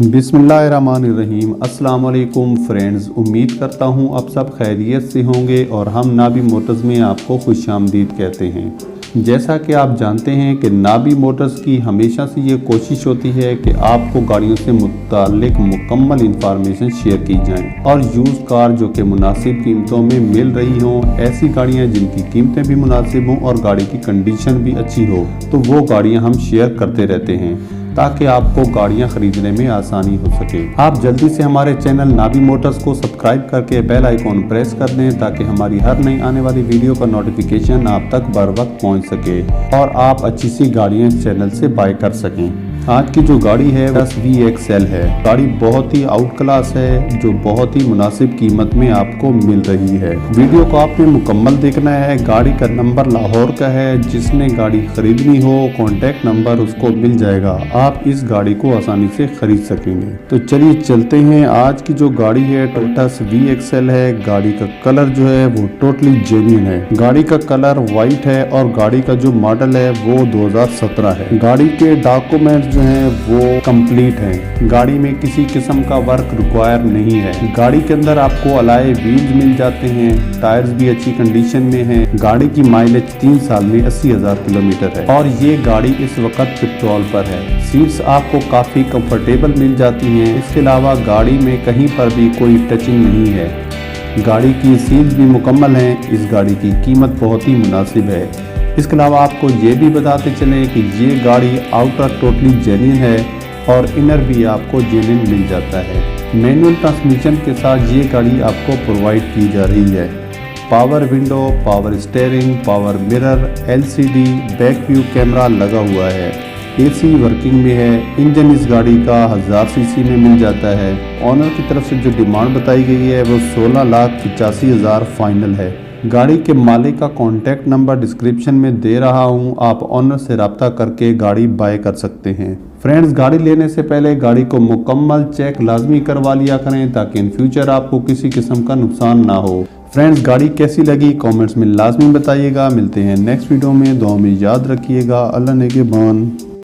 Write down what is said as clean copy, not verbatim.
बिस्मिल्लाहिर्रहमानिर्रहीम। अस्सलाम वालेकुम फ्रेंड्स, उम्मीद करता हूँ आप सब खैरियत से होंगे और हम नाबी मोटर्स में आपको खुशामदीद कहते हैं। जैसा कि आप जानते हैं कि नाबी मोटर्स की हमेशा से ये कोशिश होती है कि आपको गाड़ियों से मुताल्लिक मुकम्मल इंफॉर्मेशन शेयर की जाए और यूज़ कार जो कि मुनासिब कीमतों में मिल रही हों, ऐसी गाड़ियाँ जिनकी कीमतें भी मुनासिब हों और गाड़ी की कंडीशन भी अच्छी हो, तो वो गाड़ियाँ हम शेयर करते रहते हैं ताकि आपको गाड़ियां खरीदने में आसानी हो सके। आप जल्दी से हमारे चैनल नाबी मोटर्स को सब्सक्राइब करके बेल आइकॉन प्रेस कर दें ताकि हमारी हर नई आने वाली वीडियो का नोटिफिकेशन आप तक बर वक्त पहुंच सके और आप अच्छी सी गाड़ियां इस चैनल से बाय कर सकें। आज की जो गाड़ी है वो VXL है। गाड़ी बहुत ही आउट क्लास है जो बहुत ही मुनासिब कीमत में आपको मिल रही है। वीडियो को आपने मुकम्मल देखना है। गाड़ी का नंबर लाहौर का है। जिसने गाड़ी खरीदनी हो कॉन्टैक्ट नंबर उसको मिल जाएगा, आप इस गाड़ी को आसानी से खरीद सकेंगे। तो चलिए चलते हैं। आज की जो गाड़ी है टोयोटा VXL है। गाड़ी का कलर जो है वो टोटली जेन्युइन है। गाड़ी का कलर वाइट है और गाड़ी का जो मॉडल है वो 2017 है। गाड़ी के डॉक्यूमेंट जो है वो कंप्लीट हैं। गाड़ी में किसी किस्म का वर्क रिक्वायर नहीं है। गाड़ी के अंदर आपको अलॉय व्हील्स मिल जाते हैं। टायर्स भी अच्छी कंडीशन में हैं। गाड़ी की माइलेज 3 साल में 80,000 किलोमीटर है और ये गाड़ी इस वक्त पेट्रोल पर है। सीट्स आपको काफी कंफर्टेबल मिल जाती हैं। इसके अलावा गाड़ी में कहीं पर भी कोई टचिंग नहीं है। गाड़ी की सील्स भी मुकम्मल हैं। इस गाड़ी की कीमत बहुत ही मुनासिब है। इसके अलावा आपको ये भी बताते चलें कि ये गाड़ी आउटर टोटली जेन्युइन है और इनर भी आपको जेन्युइन मिल जाता है। मैनुअल ट्रांसमिशन के साथ ये गाड़ी आपको प्रोवाइड की जा रही है। Power window, power steering, power mirror, LCD, back view camera लगा हुआ है। AC वर्किंग में है। इंजन इस गाड़ी का 1000 सीसी में मिल जाता है। ऑनर की तरफ से जो डिमांड बताई गई है वो 16,85,000 फाइनल है। गाड़ी के मालिक का कॉन्टैक्ट नंबर डिस्क्रिप्शन में दे रहा हूं, आप ऑनर से रब्ता करके गाड़ी बाय कर सकते हैं। फ्रेंड्स, गाड़ी लेने से पहले गाड़ी को मुकम्मल चेक लाजमी करवा लिया करें ताकि इन फ्यूचर आपको किसी किस्म का नुकसान ना हो। फ्रेंड्स, गाड़ी कैसी लगी कमेंट्स में लाजमी बताइएगा। मिलते हैं नेक्स्ट वीडियो में। दुआ में याद रखिएगा। अल्लाह नेगेबान।